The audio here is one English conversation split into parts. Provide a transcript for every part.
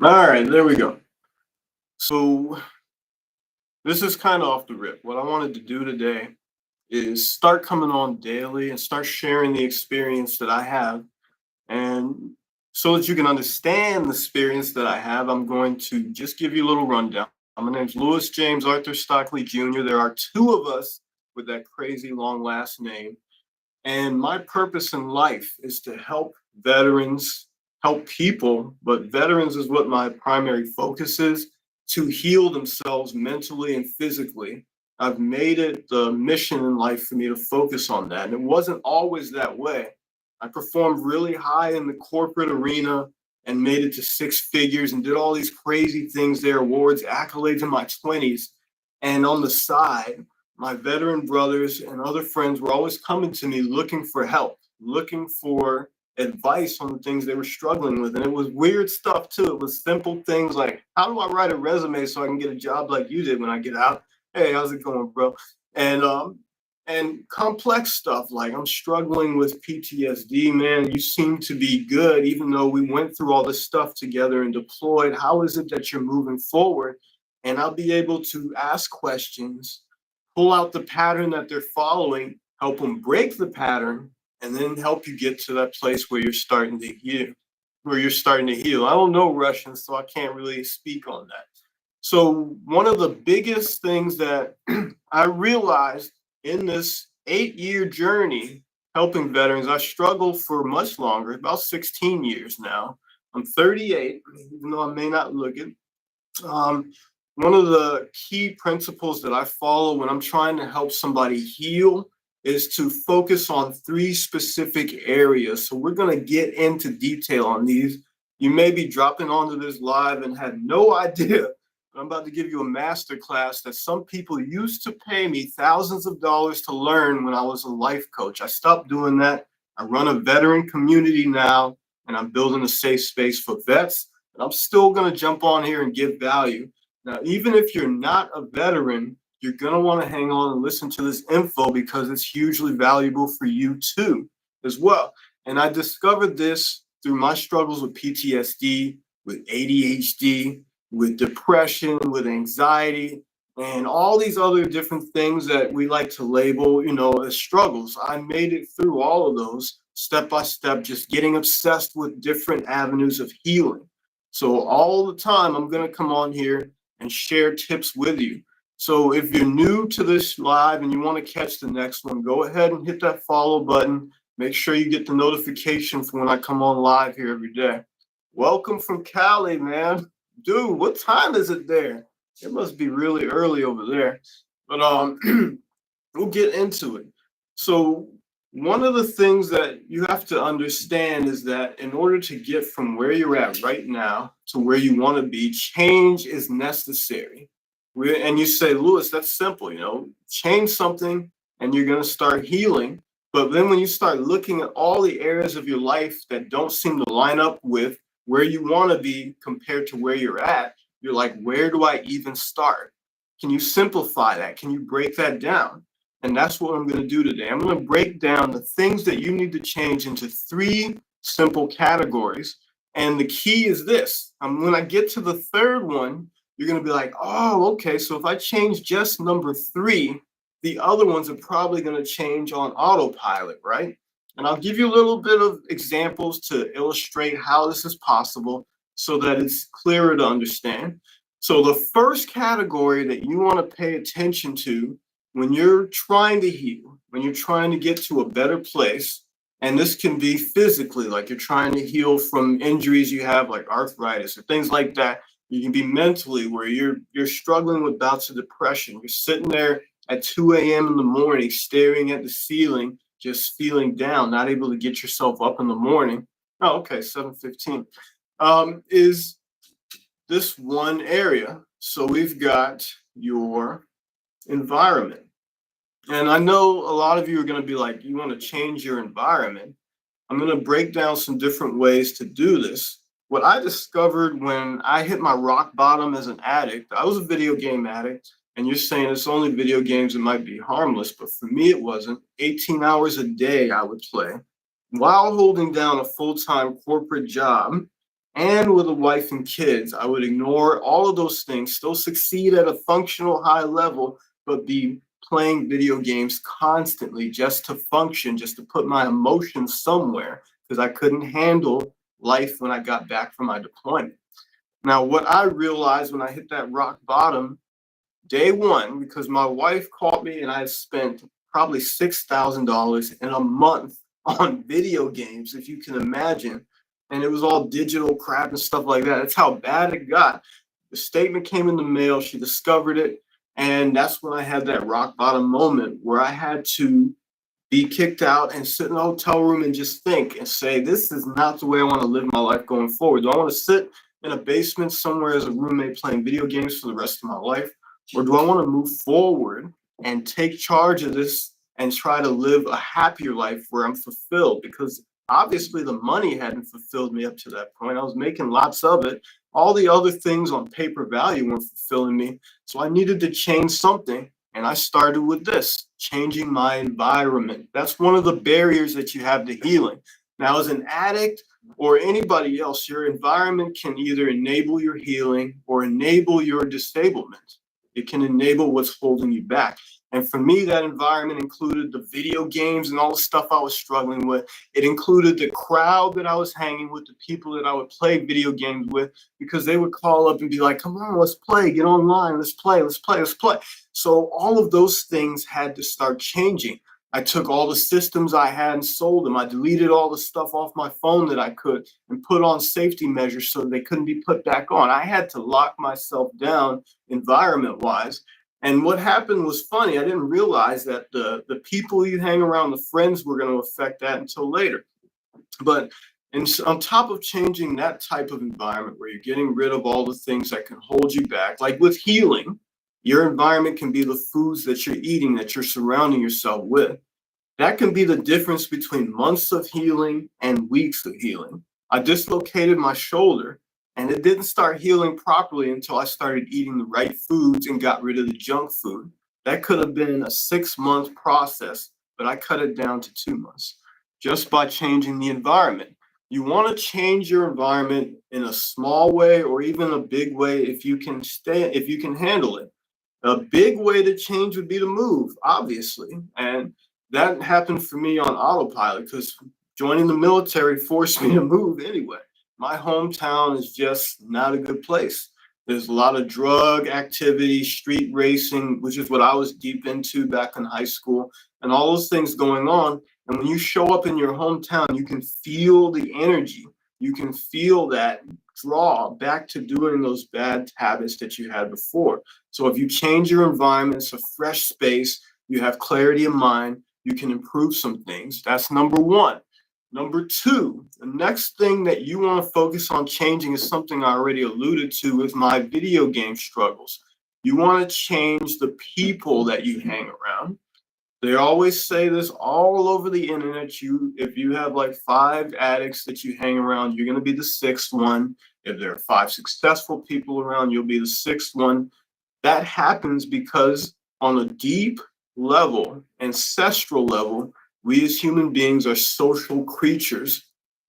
All right, there we go. So this is kind of off the rip. What I wanted to do today is start coming on daily and start sharing the experience that I have. And so that you can understand the experience that I have, I'm going to just give you a little rundown. My name's Lewis James Arthur Stockley Jr. There are two of us with that crazy long last name. And my purpose in life is to help veterans, help people, but veterans is what my primary focus is to heal themselves mentally and physically. I've made it the mission in life for me to focus on that. And it wasn't always that way. I performed really high in the corporate arena and made it to six figures and did all these crazy things there, awards, accolades in my 20s. And on the side, my veteran brothers and other friends were always coming to me looking for help, looking for advice on the things they were struggling with. And it was weird stuff too. It was simple things like, how do I write a resume so I can get a job like you did when I get out? Hey, how's it going, bro? And complex stuff like I'm struggling with PTSD, man. You seem to be good, even though we went through all this stuff together and deployed. How is it that you're moving forward? And I'll be able to ask questions, pull out the pattern that they're following, help them break the pattern, and then help you get to that place where you're starting to heal. I don't know Russian, so I can't really speak on that. So one of the biggest things that I realized in this 8-year journey helping veterans, I struggled for much longer, about 16 years now. I'm 38, even though I may not look it. Um, One of the key principles that I follow when I'm trying to help somebody heal is to focus on three specific areas. So we're going to get into detail on these. You may be dropping onto this live and had no idea, but I'm about to give you a master class that some people used to pay me thousands of dollars to learn when I was a life coach. I stopped doing that. I run a veteran community now, and I'm building a safe space for vets. And I'm still going to jump on here and give value. Now, even if you're not a veteran, you're going to want to hang on and listen to this info because it's hugely valuable for you too, as well. And I discovered this through my struggles with PTSD, with ADHD, with depression, with anxiety, and all these other different things that we like to label, as struggles. I made it through all of those step by step, just getting obsessed with different avenues of healing. So all the time, I'm going to come on here and share tips with you. So if you're new to this live and you want to catch the next one, go ahead and hit that follow button. Make sure you get the notification for when I come on live here every day. Welcome from Cali, man. Dude, what time is it there? It must be really early over there. But we'll get into it. So one of the things that you have to understand is that in order to get from where you're at right now to where you want to be, change is necessary. And you say, Lewis, that's simple, change something and you're going to start healing. But then when you start looking at all the areas of your life that don't seem to line up with where you want to be compared to where you're at, you're like, where do I even start? Can you simplify that? Can you break that down? And that's what I'm going to do today. I'm going to break down the things that you need to change into three simple categories. And the key is this. When I get to the third one, you're going to be like, oh, okay. So if I change just number three, the other ones are probably going to change on autopilot, right? And I'll give you a little bit of examples to illustrate how this is possible so that it's clearer to understand. So the first category that you want to pay attention to when you're trying to heal, when you're trying to get to a better place, and this can be physically, like you're trying to heal from injuries you have, like arthritis or things like that. You can be mentally, where you're struggling with bouts of depression. You're sitting there at 2 a.m. in the morning, staring at the ceiling, just feeling down, not able to get yourself up in the morning. Oh, okay, 7:15. Is this one area. So we've got your environment. And I know a lot of you are going to be like, you want to change your environment. I'm going to break down some different ways to do this. What I discovered when I hit my rock bottom as an addict, I was a video game addict, and you're saying it's only video games that might be harmless, but for me it wasn't. 18 hours a day I would play while holding down a full-time corporate job and with a wife and kids. I would ignore all of those things, still succeed at a functional high level, but be playing video games constantly just to function, just to put my emotions somewhere because I couldn't handle life when I got back from my deployment. Now, what I realized when I hit that rock bottom, day one, because my wife caught me and I had spent probably $6,000 in a month on video games, if you can imagine. And it was all digital crap and stuff like that. That's how bad it got. The statement came in the mail. She discovered it. And that's when I had that rock bottom moment where I had to be kicked out and sit in a hotel room and just think and say, this is not the way I want to live my life going forward. Do I want to sit in a basement somewhere as a roommate playing video games for the rest of my life? Or do I want to move forward and take charge of this and try to live a happier life where I'm fulfilled? Because obviously the money hadn't fulfilled me up to that point. I was making lots of it. All the other things on paper value weren't fulfilling me. So I needed to change something. And I started with this, changing my environment. That's one of the barriers that you have to healing. Now, as an addict or anybody else, your environment can either enable your healing or enable your disablement. It can enable what's holding you back. And for me, that environment included the video games and all the stuff I was struggling with. It included the crowd that I was hanging with, the people that I would play video games with, because they would call up and be like, come on, let's play, get online, let's play, let's play, let's play. So all of those things had to start changing. I took all the systems I had and sold them. I deleted all the stuff off my phone that I could and put on safety measures so they couldn't be put back on. I had to lock myself down environment wise. And what happened was funny. I didn't realize that the people you hang around, the friends, were going to affect that until later. But on top of changing that type of environment where you're getting rid of all the things that can hold you back, like with healing, your environment can be the foods that you're eating, that you're surrounding yourself with. That can be the difference between months of healing and weeks of healing. I dislocated my shoulder and it didn't start healing properly until I started eating the right foods and got rid of the junk food. That could have been a 6-month process, but I cut it down to 2 months just by changing the environment. You want to change your environment in a small way or even a big way if you can if you can handle it. A big way to change would be to move, obviously. And that happened for me on autopilot because joining the military forced me to move anyway. My hometown is just not a good place. There's a lot of drug activity, street racing, which is what I was deep into back in high school, and all those things going on. And when you show up in your hometown, you can feel the energy. You can feel that draw back to doing those bad habits that you had before. So if you change your environment, it's a fresh space, you have clarity of mind, you can improve some things. That's number one. Number two, the next thing that you want to focus on changing is something I already alluded to with my video game struggles. You want to change the people that you hang around. They always say this all over the internet. If you have like 5 addicts that you hang around, you're going to be the 6th one. If there are 5 successful people around, you'll be the 6th one. That happens because on a deep level, ancestral level, we as human beings are social creatures.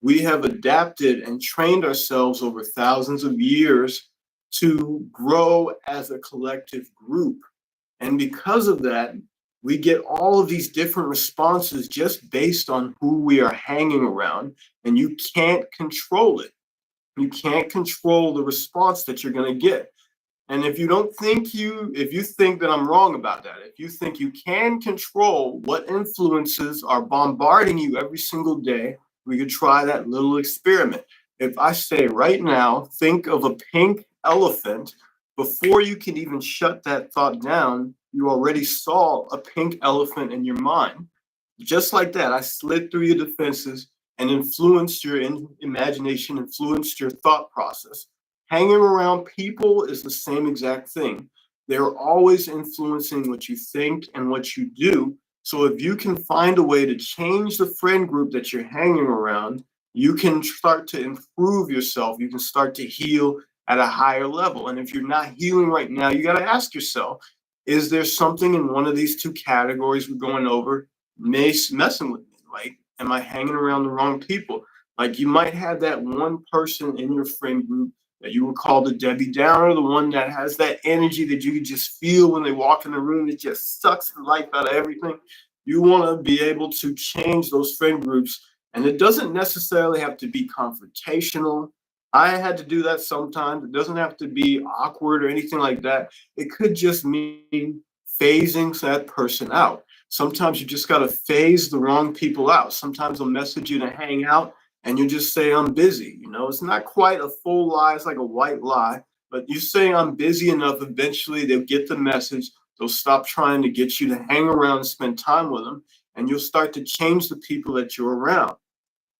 We have adapted and trained ourselves over thousands of years to grow as a collective group. And because of that, we get all of these different responses just based on who we are hanging around, and you can't control it. You can't control the response that you're going to get. And if you think that I'm wrong about that, if you think you can control what influences are bombarding you every single day, we could try that little experiment. If I say right now, think of a pink elephant, before you can even shut that thought down, you already saw a pink elephant in your mind. Just like that, I slid through your defenses and influenced your imagination, influenced your thought process. Hanging around people is the same exact thing. They're always influencing what you think and what you do. So if you can find a way to change the friend group that you're hanging around, you can start to improve yourself. You can start to heal at a higher level. And if you're not healing right now, you got to ask yourself, is there something in one of these 2 categories we're going over messing with me? Like, am I hanging around the wrong people? Like you might have that one person in your friend group that you would call the Debbie Downer, the one that has that energy that you can just feel when they walk in the room. It just sucks the life out of everything. You want to be able to change those friend groups, and it doesn't necessarily have to be confrontational. I had to do that sometimes. It doesn't have to be awkward or anything like that. It could just mean phasing that person out. Sometimes you just got to phase the wrong people out. Sometimes they'll message you to hang out and you just say, I'm busy. You know, it's not quite a full lie, it's like a white lie, but you say, I'm busy enough, eventually they'll get the message. They'll stop trying to get you to hang around and spend time with them, and you'll start to change the people that you're around.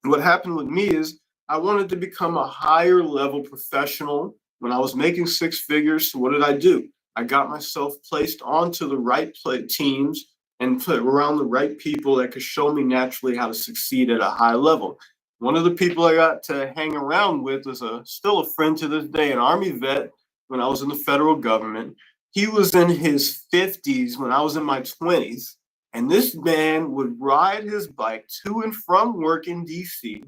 What happened with me is I wanted to become a higher level professional when I was making six figures. So what did I do? I got myself placed onto the right teams and put around the right people that could show me naturally how to succeed at a high level. One of the people I got to hang around with is still a friend to this day, an Army vet when I was in the federal government. He was in his 50s when I was in my 20s. And this man would ride his bike to and from work in DC,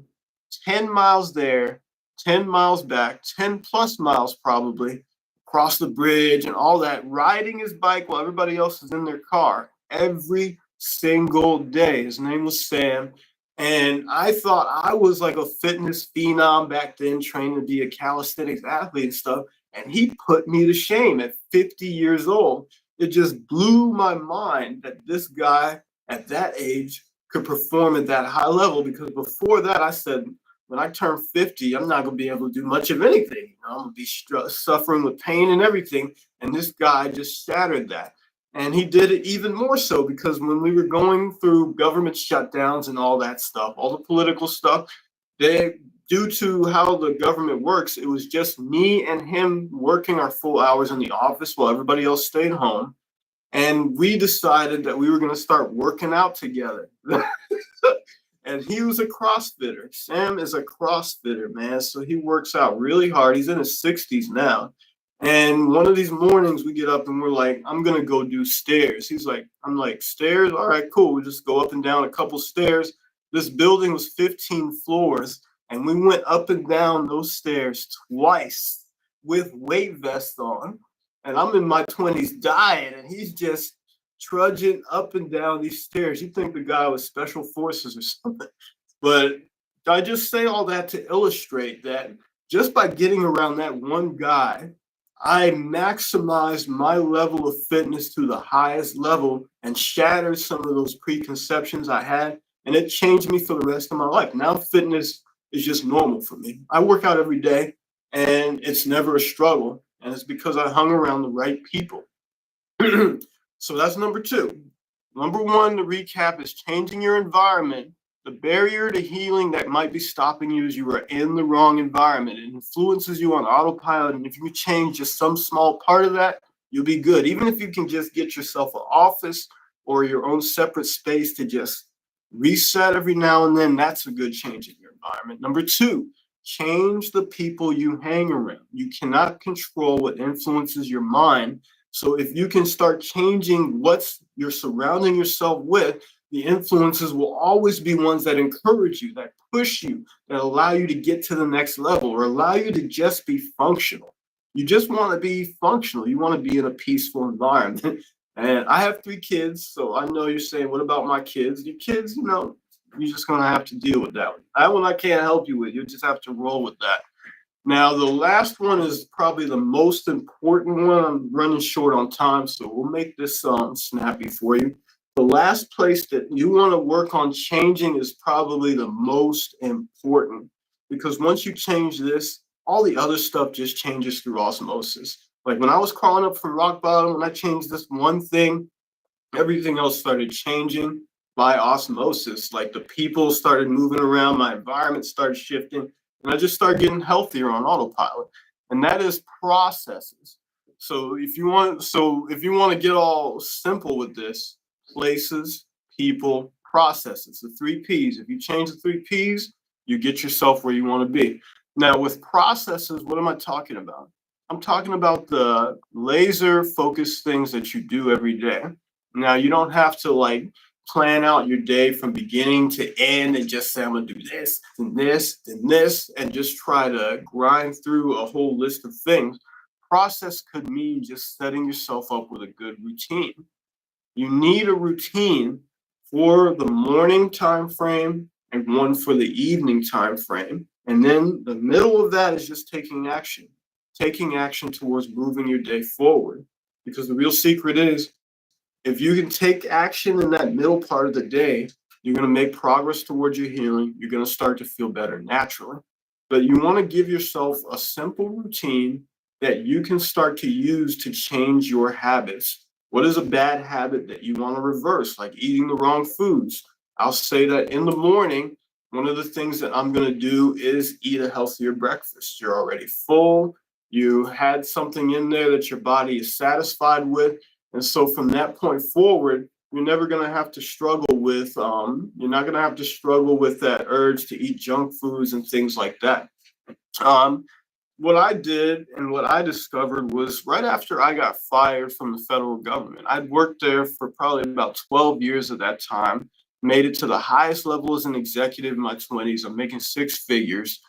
10 miles there, 10 miles back, 10 plus miles probably, across the bridge and all that, riding his bike while everybody else is in their car every single day. His name was Sam. And I thought I was like a fitness phenom back then, training to be a calisthenics athlete and stuff. And he put me to shame at 50 years old. It just blew my mind that this guy at that age could perform at that high level, because before that I said, when I turn 50, I'm not going to be able to do much of anything. You know, I'm going to be suffering with pain and everything. And this guy just shattered that. And he did it even more so because when we were going through government shutdowns and all that stuff, all the political stuff, they, due to how the government works, it was just me and him working our full hours in the office while everybody else stayed home. And we decided that we were going to start working out together. And he was a CrossFitter. Sam is a CrossFitter, man. So he works out really hard. He's in his 60s now. And one of these mornings we get up and we're like, I'm going to go do stairs. He's like, I'm like, stairs? All right, cool. We'll just go up and down a couple stairs. This building was 15 floors. And we went up and down those stairs twice with weight vests on. And I'm in my 20s dying, and he's just trudging up and down these stairs. You think the guy was special forces or something. But I just say all that to illustrate that just by getting around that one guy, I maximized my level of fitness to the highest level and shattered some of those preconceptions I had. And it changed me for the rest of my life. Now fitness is just normal for me. I work out every day and it's never a struggle. And it's because I hung around the right people. So that's number two. Number one, to recap, is changing your environment. The barrier to healing that might be stopping you is you are in the wrong environment. It influences you on autopilot. And if you change just some small part of that, you'll be good. Even if you can just get yourself an office or your own separate space to just reset every now and then, that's a good change in your environment. Number two, change the people you hang around. You cannot control what influences your mind. So if you can start changing what you're surrounding yourself with, the influences will always be ones that encourage you, that push you, that allow you to get to the next level or allow you to just be functional. You just want to be functional. You want to be in a peaceful environment. And I have three kids, so I know you're saying, what about my kids? Your kids, you know, you're just going to have to deal with that one. That one I can't help you with. You just have to roll with that. Now, the last one is probably the most important one. I'm running short on time, so we'll make this snappy for you. The last place that you want to work on changing is probably the most important, because once you change this, all the other stuff just changes through osmosis. Like when I was crawling up from rock bottom, when I changed this one thing, everything else started changing by osmosis. Like the people started moving around, my environment started shifting, and I just started getting healthier on autopilot. And that is processes. So if you want to get all simple with this, places, people, processes, the three P's. If you change the three P's, you get yourself where you want to be. Now with processes, what am I talking about? I'm talking about the laser focused things that you do every day. Now you don't have to like plan out your day from beginning to end and just say, I'm going to do this and this and this, and just try to grind through a whole list of things. Process could mean just setting yourself up with a good routine. You need a routine for the morning time frame and one for the evening time frame. And then the middle of that is just taking action towards moving your day forward. Because the real secret is if you can take action in that middle part of the day, you're going to make progress towards your healing. You're going to start to feel better naturally. But you want to give yourself a simple routine that you can start to use to change your habits. What is a bad habit that you want to reverse, like eating the wrong foods? I'll say that in the morning, one of the things that I'm going to do is eat a healthier breakfast. You're already full. You had something in there that your body is satisfied with. And so from that point forward, you're never going to have to struggle with, you're not going to have to struggle with that urge to eat junk foods and things like that. Um, what I did and what I discovered was right after I got fired from the federal government. I'd worked there for probably about 12 years at that time, made it to the highest level as an executive in my 20s. I'm making six figures.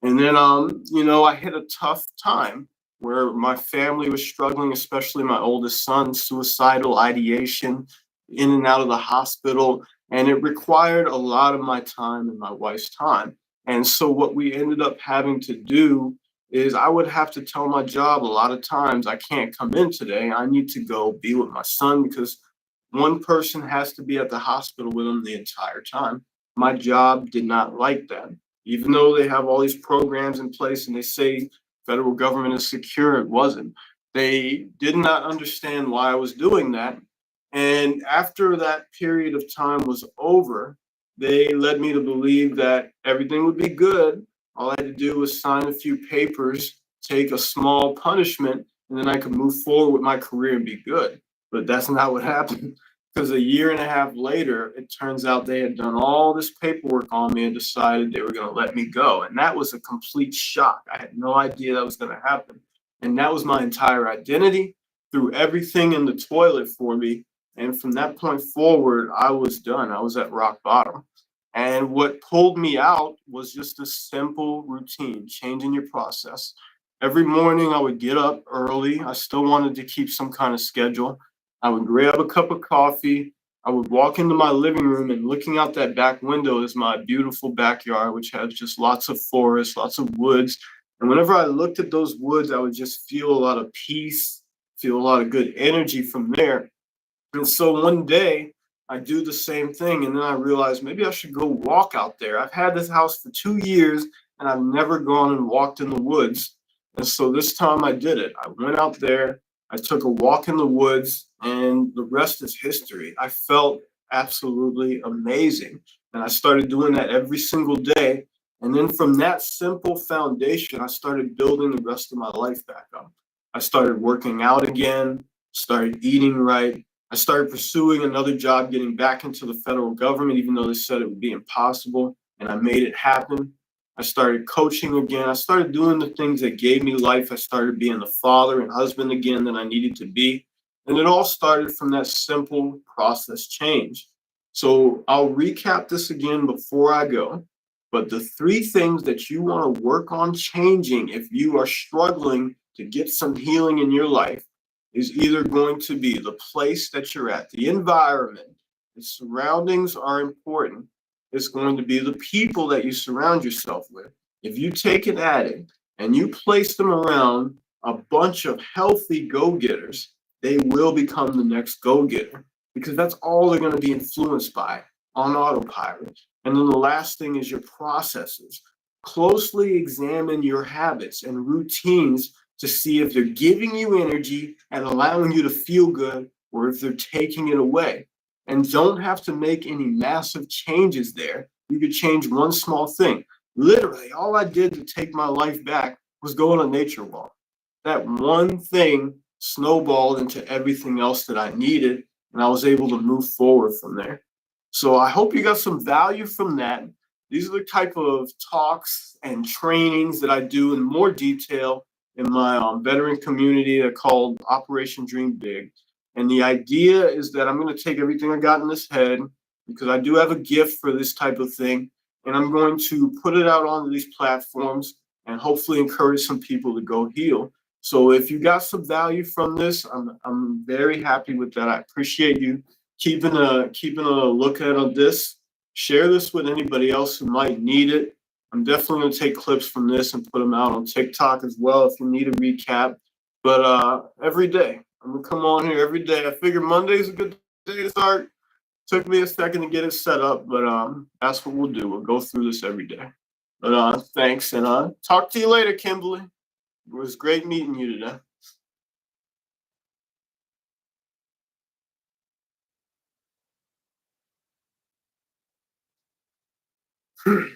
And then, I hit a tough time where my family was struggling, especially my oldest son, suicidal ideation, in and out of the hospital. And it required a lot of my time and my wife's time. And so, what we ended up having to do is I would have to tell my job a lot of times, I can't come in today. I need to go be with my son because one person has to be at the hospital with him the entire time. My job did not like that. Even though they have all these programs in place and they say federal government is secure, it wasn't. They did not understand why I was doing that. And after that period of time was over, they led me to believe that everything would be good. All I had to do was sign a few papers, take a small punishment, and then I could move forward with my career and be good. But that's not what happened. Because a year and a half later, it turns out they had done all this paperwork on me and decided they were going to let me go. And that was a complete shock. I had no idea that was going to happen. And that was my entire identity, threw everything in the toilet for me. And from that point forward, I was done. I was at rock bottom. And what pulled me out was just a simple routine, changing your process. Every morning I would get up early. I still wanted to keep some kind of schedule. I would grab a cup of coffee. I would walk into my living room and looking out that back window is my beautiful backyard, which has just lots of forest, lots of woods. And whenever I looked at those woods, I would just feel a lot of peace, feel a lot of good energy from there. And so one day I do the same thing. And then I realized maybe I should go walk out there. I've had this house for 2 years and I've never gone and walked in the woods. And so this time I did it. I went out there, I took a walk in the woods, and the rest is history. I felt absolutely amazing. And I started doing that every single day. And then from that simple foundation, I started building the rest of my life back up. I started working out again, started eating right. I started pursuing another job, getting back into the federal government, even though they said it would be impossible. And I made it happen. I started coaching again. I started doing the things that gave me life. I started being the father and husband again that I needed to be. And it all started from that simple process change. So I'll recap this again before I go. But the three things that you want to work on changing if you are struggling to get some healing in your life is either going to be the place that you're at, the environment, the surroundings are important. It's going to be the people that you surround yourself with. If you take an addict and you place them around a bunch of healthy go-getters, they will become the next go-getter because that's all they're going to be influenced by on autopilot. And then the last thing is your processes. Closely examine your habits and routines to see if they're giving you energy and allowing you to feel good or if they're taking it away. And don't have to make any massive changes there. You could change one small thing. Literally, all I did to take my life back was go on a nature walk. That one thing snowballed into everything else that I needed, and I was able to move forward from there. So I hope you got some value from that. These are the type of talks and trainings that I do in more detail in my veteran community that called Operation Dream Big. And the idea is that I'm going to take everything I got in this head, because I do have a gift for this type of thing, and I'm going to put it out onto these platforms and hopefully encourage some people to go heal. So if you got some value from this, I'm very happy with that. I appreciate you keeping a lookout on this. Share this with anybody else who might need it. I'm definitely going to take clips from this and put them out on TikTok as well if you need a recap. But every day, I'm gonna come on here every day. I figure Monday's a good day to start. Took me a second to get it set up, but that's what we'll do. We'll go through this every day. But thanks, and talk to you later, Kimberly. It was great meeting you today.